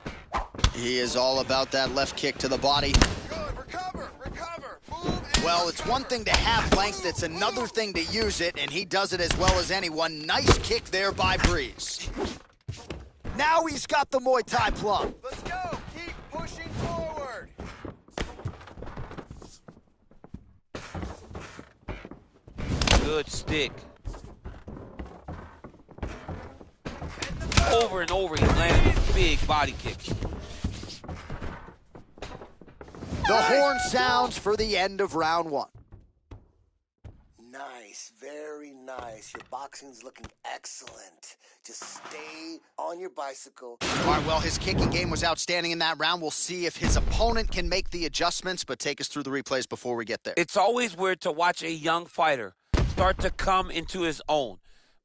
He is all about that left kick to the body. Good. Recover. Recover. Move and Well, it's one thing to have length, it's another thing to use it, and he does it as well as anyone. Nice kick there by Breeze. Now he's got the Muay Thai plum. Let's go. Keep pushing forward. Good stick. Over and over, he's landing these big body kicks. The horn sounds for the end of round one. Nice, very nice. Your boxing's looking excellent. Just stay on your bicycle. All right, well, his kicking game was outstanding in that round. We'll see if his opponent can make the adjustments, but take us through the replays before we get there. It's always weird to watch a young fighter start to come into his own.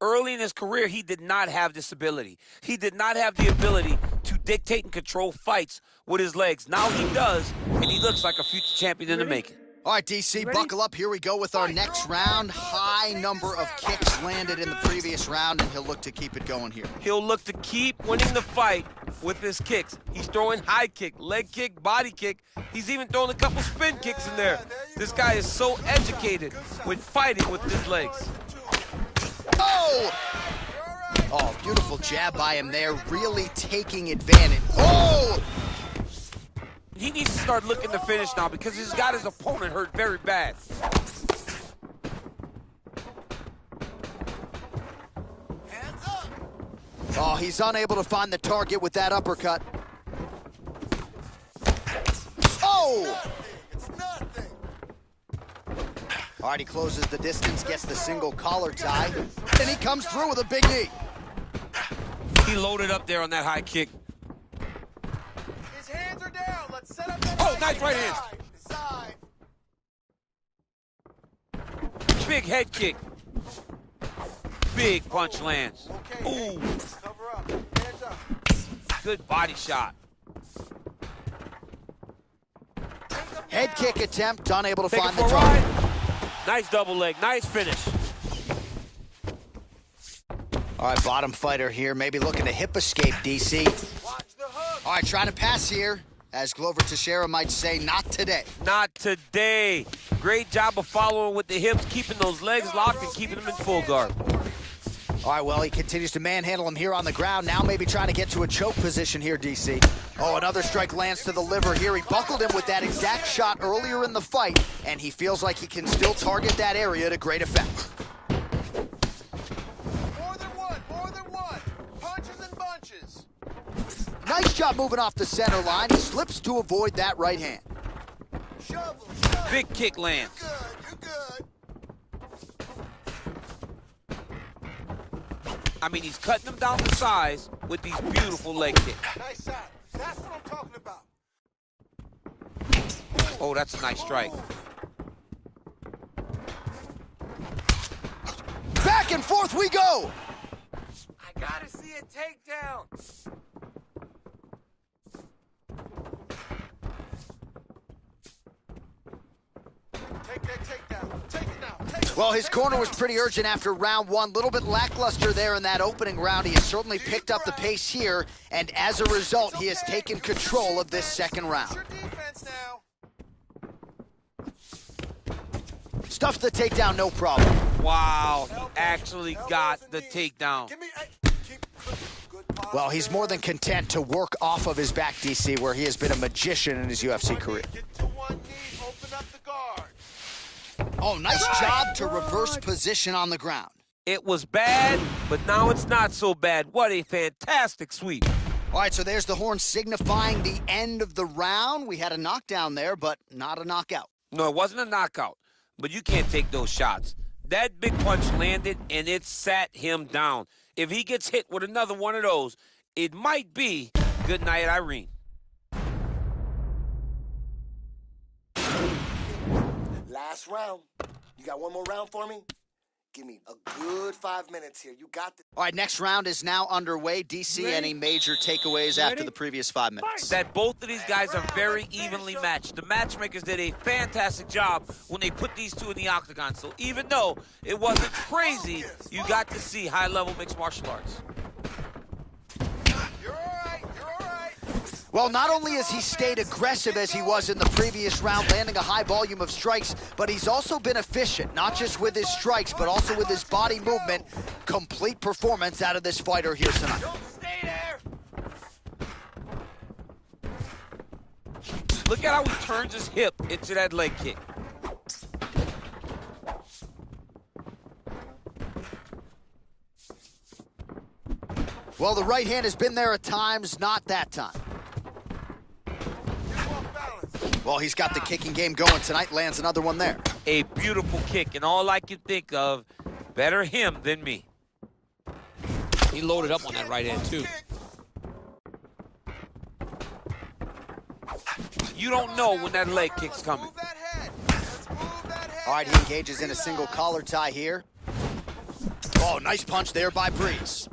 Early in his career, he did not have this ability. He did not have the ability to dictate and control fights with his legs. Now he does, and he looks like a future champion in the making. All right, DC, buckle up. Here we go with our next round. High number of kicks landed in the previous round, and he'll look to keep it going here. He'll look to keep winning the fight with his kicks. He's throwing high kick, leg kick, body kick. He's even throwing a couple spin kicks in there. This guy is so educated with fighting with his legs. Oh! Oh, beautiful jab by him there, really taking advantage. Oh! He needs to start looking to finish now because he's got his opponent hurt very bad. hands up. Oh, he's unable to find the target with that uppercut. Oh! It's nothing. All right, he closes the distance, gets the single collar tie, and he comes through with a big knee. He loaded up there on that high kick. His hands are down. Let's set up that Oh, nice right hand. Side. Big head kick. Big punch lands. Okay. Ooh, Cover up. Hands up. good body shot. Head kick attempt, unable to Take it find for the a target. ride. Nice double leg, nice finish. All right, bottom fighter here, maybe looking to hip escape, DC. Watch the hook. All right, trying to pass here. As Glover Teixeira might say, not today. Not today. Great job of following with the hips, keeping those legs locked and keeping them in full guard. All right, well, he continues to manhandle him here on the ground. Now maybe trying to get to a choke position here, DC. Oh, another strike lands to the liver here. He buckled him with that exact shot earlier in the fight, and he feels like he can still target that area to great effect. More than one. Punches and bunches. Nice job moving off the center line. He slips to avoid that right hand. Shovel. Big kick lands. You're good. I mean, he's cutting them down to size with these beautiful leg kicks. Nice shot. That's what I'm talking about. Oh, that's a nice strike. Back and forth we go. I gotta see a takedown. Take that takedown. Take it now. Well, his corner was pretty urgent after round one. Little bit lackluster there in that opening round. He has certainly picked up the pace here, and as a result, he has taken control of this second round. Your defense now. Stuffs the takedown, no problem. Wow, he actually got the takedown. Give me. Keep good posture. Well, he's more than content to work off of his back, DC, where he has been a magician in his UFC career. Get to one knee. Open up the guard. Oh, nice job to reverse position on the ground. It was bad, but now it's not so bad. What a fantastic sweep. All right, so there's the horn signifying the end of the round. We had a knockdown there, but not a knockout. No, it wasn't a knockout, but you can't take those shots. That big punch landed, and it sat him down. If he gets hit with another one of those, it might be good night, Irene. Last round. You got one more round for me? Give me a good 5 minutes here. You got this. All right, next round is now underway. DC, any major takeaways after the previous 5 minutes? That both of these guys are very evenly matched. The matchmakers did a fantastic job when they put these two in the octagon. So even though it wasn't crazy, you got to see high-level mixed martial arts. You're all right. You're all right. Well, not only has he stayed aggressive as he was in the previous round, landing a high volume of strikes, but he's also been efficient, not just with his strikes, but also with his body movement. Complete performance out of this fighter here tonight. Stay there. Look at how he turns his hip into that leg kick. Well, the right hand has been there at times, not that time. Well, he's got the kicking game going tonight, lands another one there. A beautiful kick, and all I can think of, better him than me. He loaded up on that right hand, too. You don't know when that leg kick's coming. All right, he engages in a single collar tie here. Oh, nice punch there by Breeze.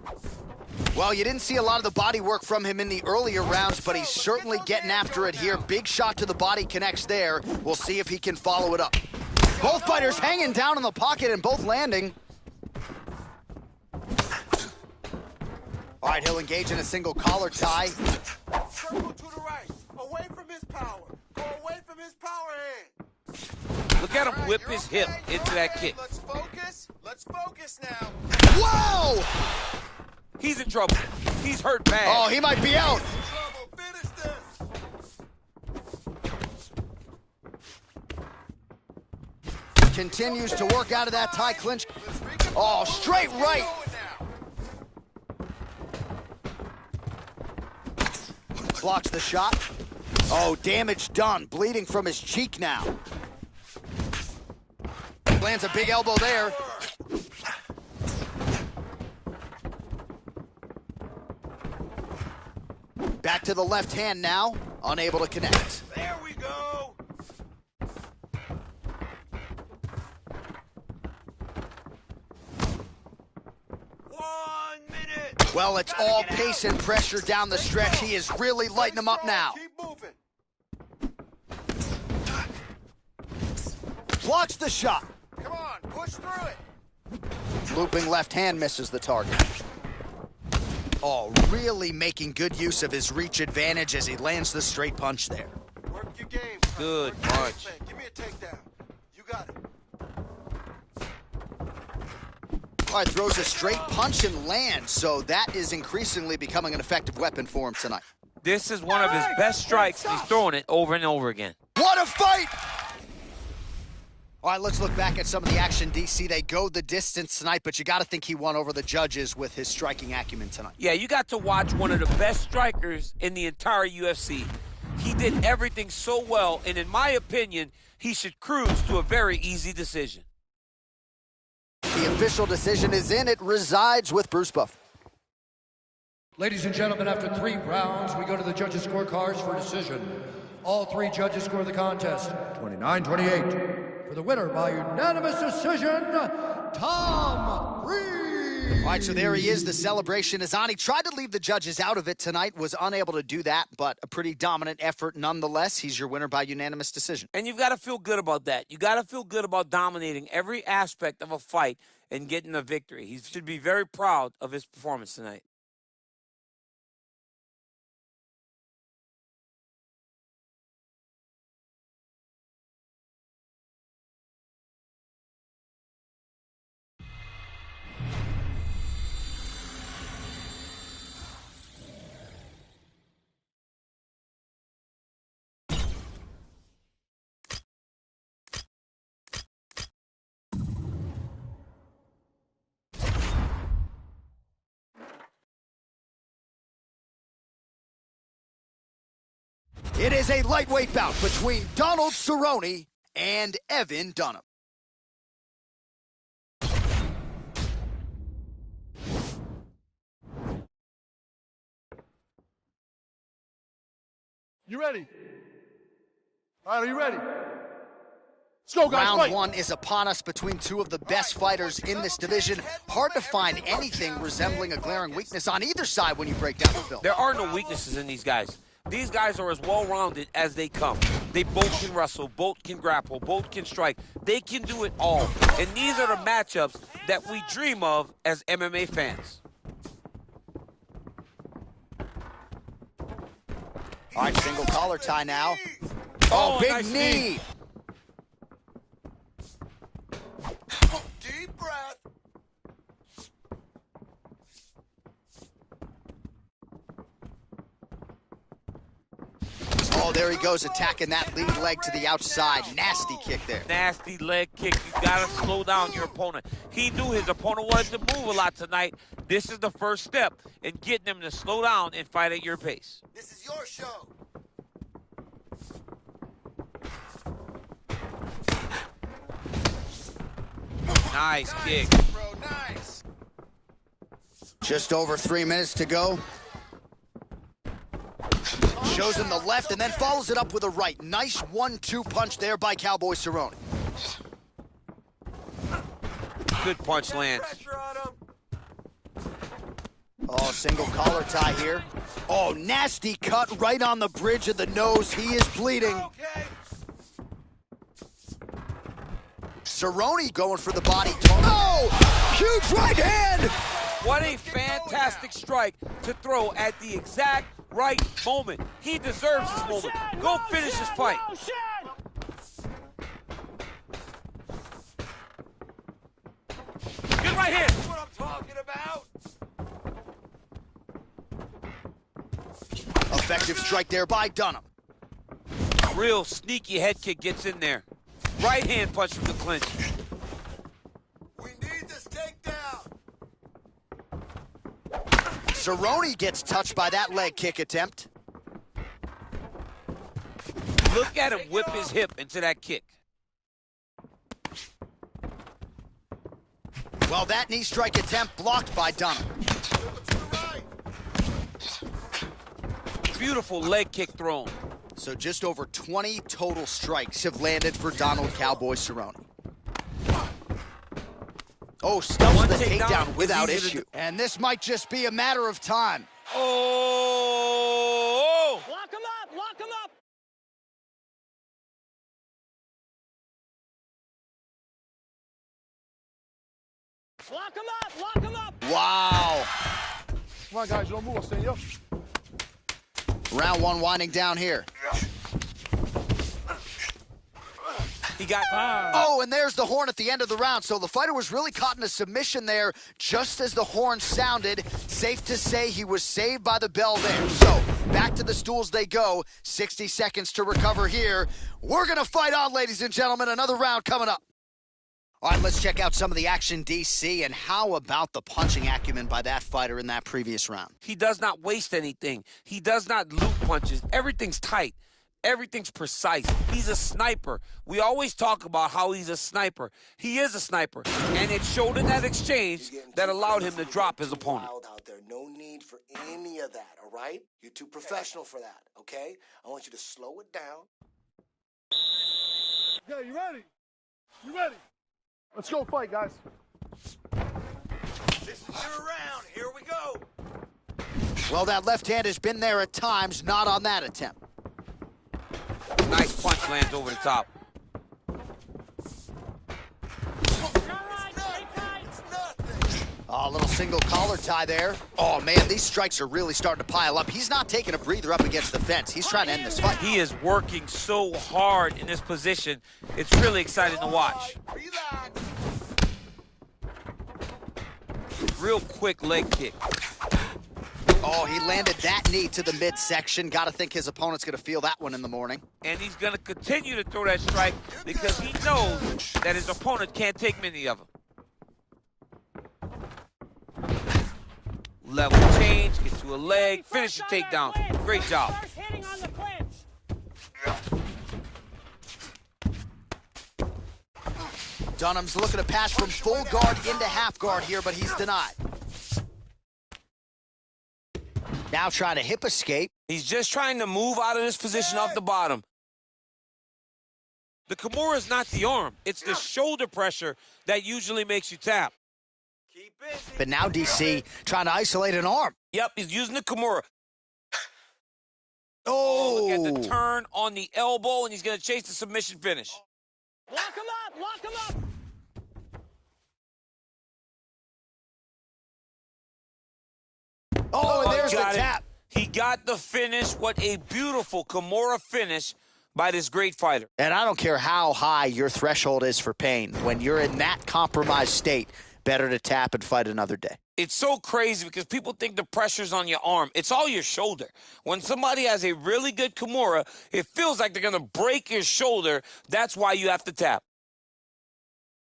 Well, you didn't see a lot of the body work from him in the earlier rounds, but he's certainly getting after it here. Big shot to the body connects there. We'll see if he can follow it up. Both fighters hanging down in the pocket and both landing. All right, he'll engage in a single collar tie. Circle to the right. Away from his power. Go away from his power hand. Look at him whip his hip into that kick. Let's focus. Let's focus now. Whoa! He's in trouble. He's hurt bad. Oh, he might be out. Finish this. Continues to work out of that tie clinch. Oh, straight right. Blocks the shot. Oh, damage done. Bleeding from his cheek now. Lands a big elbow there. Back to the left hand now. Unable to connect. There we go. Well, it's all pace and pressure down the stretch. He is really lighting him up now. Keep moving. Blocks the shot. Come on, push through it. Looping left hand misses the target. Oh, really making good use of his reach advantage as he lands the straight punch there. Work your game. Good Work your punch. game. Give me a takedown. You got it. All right, throws a straight punch and lands, so that is increasingly becoming an effective weapon for him tonight. This is one of his best strikes. He's throwing it over and over again. What a fight! All right, let's look back at some of the action, DC. They go the distance tonight, but you got to think he won over the judges with his striking acumen tonight. Yeah, you got to watch one of the best strikers in the entire UFC. He did everything so well, and in my opinion, he should cruise to a very easy decision. The official decision is in. It resides with Bruce Buffer. Ladies and gentlemen, after 3 rounds, we go to the judges' scorecards for decision. All 3 judges score the contest 29-28. For the winner by unanimous decision, Tom Reed. All right, so there he is. The celebration is on. He tried to leave the judges out of it tonight, was unable to do that, but a pretty dominant effort nonetheless. He's your winner by unanimous decision. And you've got to feel good about that. You got to feel good about dominating every aspect of a fight and getting a victory. He should be very proud of his performance tonight. It is a lightweight bout between Donald Cerrone and Evan Dunham. You ready? All right, are you ready? Let's go, guys. Round fight. 1 is upon us between two of the best fighters in this division. Hard to find anything resembling a glaring weakness on either side when you break down the film. There are no weaknesses in these guys. These guys are as well-rounded as they come. They both can wrestle, both can grapple, both can strike. They can do it all. And these are the matchups that we dream of as MMA fans. All right, single collar tie now. Oh, big nice knee. Deep breath. Oh, there he goes, attacking that lead leg to the outside. Nasty kick there. Nasty leg kick. You gotta slow down your opponent. He knew his opponent wanted to move a lot tonight. This is the first step in getting him to slow down and fight at your pace. This is your show. Nice kick. Bro, nice. Just over 3 minutes to go. Shows him the left and then follows it up with a right. Nice 1-2 punch there by Cowboy Cerrone. Good punch lands. Oh, single collar tie here. Oh, nasty cut right on the bridge of the nose. He is bleeding. Cerrone going for the body. Oh, huge right hand. What a fantastic strike to throw at the exact right moment. He deserves this moment. Go finish his fight. Good right hand. That's what I'm talking about. Effective strike there by Dunham. Real sneaky head kick gets in there. Right hand punch from the clinch. We need this takedown. Cerrone gets touched by that leg kick attempt. Look at him whip his hip into that kick. Well, that knee strike attempt blocked by Dunham. Beautiful leg kick thrown. So just over 20 total strikes have landed for Donald Cowboy Cerrone. Oh, stuffs the takedown without issue. And this might just be a matter of time. Oh! Lock him up! Lock him up! Lock him up! Lock him up! Wow. Come on, guys. You don't move. Stay up. Round 1 winding down here. He got... Oh, and there's the horn at the end of the round. So the fighter was really caught in a submission there just as the horn sounded. Safe to say he was saved by the bell there. So back to the stools they go. 60 seconds to recover here. We're going to fight on, ladies and gentlemen. Another round coming up. All right, let's check out some of the action, DC, and how about the punching acumen by that fighter in that previous round? He does not waste anything. He does not loop punches. Everything's tight. Everything's precise. He's a sniper. We always talk about how he's a sniper. He is a sniper, and it showed in that exchange that allowed him to drop his opponent. Wild out there. No need for any of that, all right? You're too professional for that, okay? I want you to slow it down. Okay, you ready? You ready? Let's go fight, guys. This is your round. Here we go. Well, that left hand has been there at times, not on that attempt. Nice punch lands over the top. Oh, a little single collar tie there. Oh, man, these strikes are really starting to pile up. He's not taking a breather up against the fence. He's trying to end this fight. He is working so hard in this position. It's really exciting to watch. Relax. Real quick leg kick. Oh, he landed that knee to the midsection. Got to think his opponent's going to feel that one in the morning. And he's going to continue to throw that strike because he knows that his opponent can't take many of them. Level change, get to a leg, finish the takedown. Great job. Dunham's looking to pass from full guard into half guard here, but he's denied. Now trying to hip escape. He's just trying to move out of this position off the bottom. The Kimura is not the arm. It's the shoulder pressure that usually makes you tap. But now DC trying to isolate an arm. Yep, he's using the Kimura. Oh! Look at the turn on the elbow, and he's going to chase the submission finish. Lock him up! Lock him up! Oh, and there's the tap. He got the finish. What a beautiful Kimura finish by this great fighter. And I don't care how high your threshold is for pain. When you're in that compromised state, better to tap and fight another day. It's so crazy because people think the pressure's on your arm. It's all your shoulder. When somebody has a really good Kimura, it feels like they're going to break your shoulder. That's why you have to tap.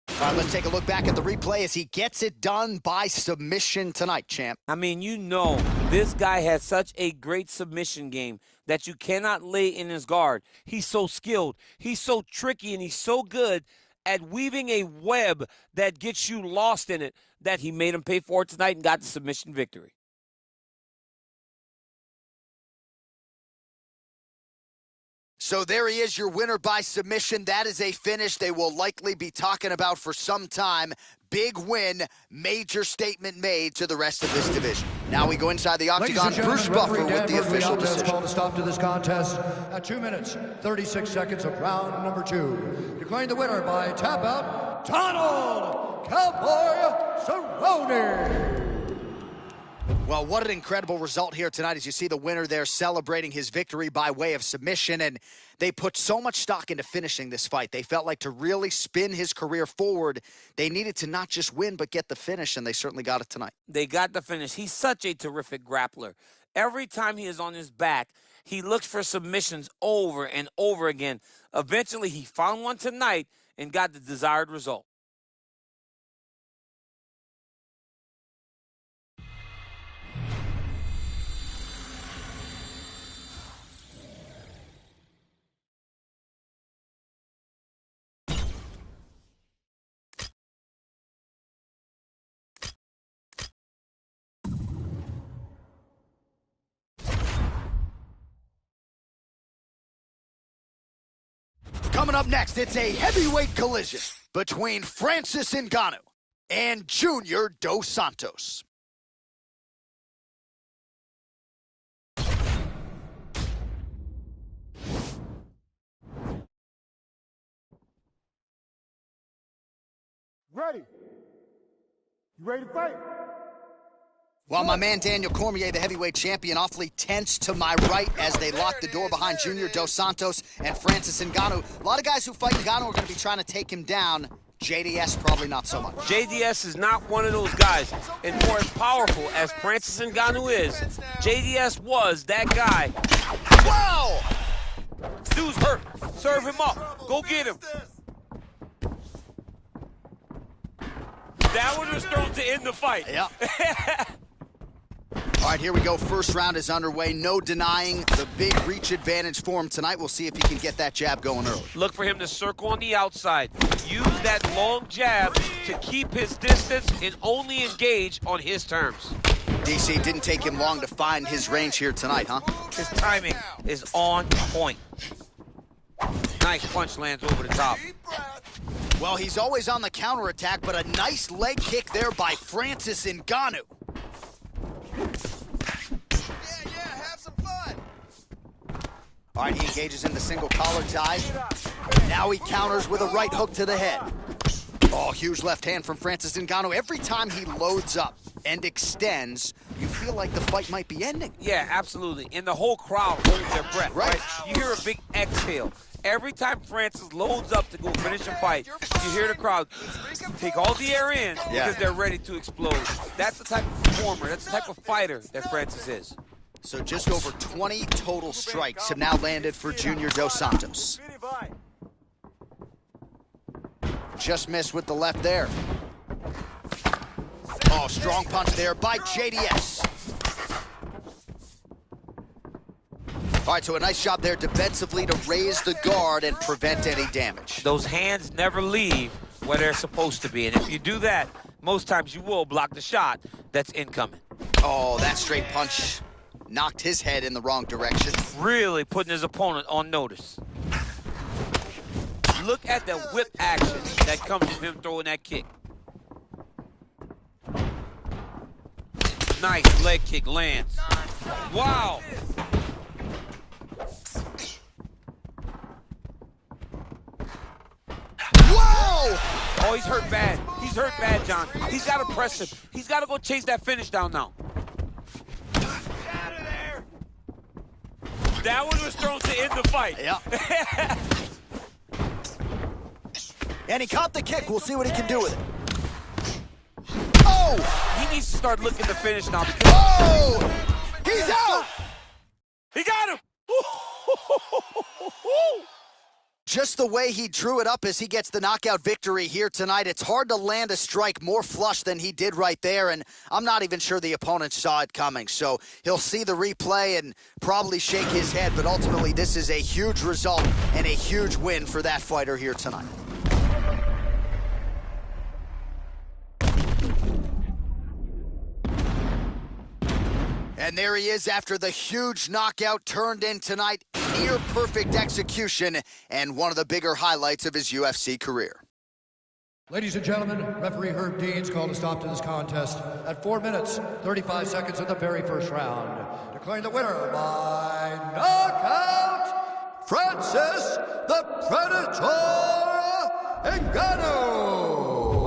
All right, let's take a look back at the replay as he gets it done by submission tonight, champ. I mean, you know, this guy has such a great submission game that you cannot lay in his guard. He's so skilled. He's so tricky, and he's so good at weaving a web that gets you lost in it that he made him pay for it tonight and got the submission victory. So there he is, your winner by submission. That is a finish they will likely be talking about for some time. Big win, major statement made to the rest of this division. Now we go inside the octagon. Bruce Buffer with the official decision. Called a stop to this contest at 2 minutes, 36 seconds of round number 2. Declaring the winner by tap out, Donald Cowboy Cerrone. Well, what an incredible result here tonight as you see the winner there celebrating his victory by way of submission. And they put so much stock into finishing this fight. They felt like to really spin his career forward, they needed to not just win, but get the finish, and they certainly got it tonight. They got the finish. He's such a terrific grappler. Every time he is on his back, he looks for submissions over and over again. Eventually, he found one tonight and got the desired result. Coming up next, it's a heavyweight collision between Francis Ngannou and Junior Dos Santos. Ready? You ready to fight? While my man Daniel Cormier, the heavyweight champion, awfully tense to my right as they lock the door behind Junior Dos Santos and Francis Ngannou. A lot of guys who fight Ngannou are going to be trying to take him down. JDS probably not so much. JDS is not one of those guys. And for as powerful as Francis Ngannou is, JDS was that guy. Wow! Dude's hurt. Serve him up. Go get him. That one was thrown to end the fight. Yeah. All right, here we go. First round is underway. No denying the big reach advantage for him tonight. We'll see if he can get that jab going early. Look for him to circle on the outside. Use that long jab to keep his distance and only engage on his terms. DC, didn't take him long to find his range here tonight, huh? His timing is on point. Nice punch lands over the top. Well, he's always on the counterattack, but a nice leg kick there by Francis Ngannou. Have some fun. All right, he engages in the single collar tie. Now he counters with a right hook to the head. Oh, huge left hand from Francis Ngannou. Every time he loads up and extends, you feel like the fight might be ending. Yeah, absolutely. And the whole crowd holds their breath, right? You hear a big exhale. Every time Francis loads up to go finish a fight, you hear the crowd take all the air in because they're ready to explode. That's the type of performer, that's the type of fighter that Francis is. So just over 20 total strikes have now landed for Junior Dos Santos. Just missed with the left there. Oh, strong punch there by JDS. All right, so a nice job there defensively to raise the guard and prevent any damage. Those hands never leave where they're supposed to be. And if you do that, most times you will block the shot that's incoming. Oh, that straight punch knocked his head in the wrong direction. Really putting his opponent on notice. Look at the whip action that comes from him throwing that kick. Nice leg kick lands. Wow. Whoa! Oh, he's hurt bad. He's hurt bad, John. He's got to press him. He's got to go chase that finish down now. That one was thrown to end the fight. Yep. And he caught the kick. We'll see what he can do with it. Oh! He needs to start looking to finish now. Oh! He's out! He got him! Just the way he drew it up as he gets the knockout victory here tonight, it's hard to land a strike more flush than he did right there, and I'm not even sure the opponent saw it coming. So he'll see the replay and probably shake his head, but ultimately this is a huge result and a huge win for that fighter here tonight. And there he is after the huge knockout turned in tonight. Near perfect execution and one of the bigger highlights of his UFC career. Ladies and gentlemen, referee Herb Dean's called a stop to this contest at 4 minutes, 35 seconds of the very first round. Declaring the winner by knockout, Francis the Predator Ngannou.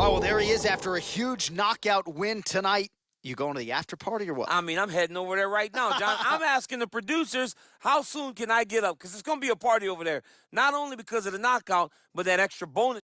Oh, well, there he is after a huge knockout win tonight. You going to the after party or what? I mean, I'm heading over there right now, John. I'm asking the producers, how soon can I get up? Because it's going to be a party over there. Not only because of the knockout, but that extra bonus.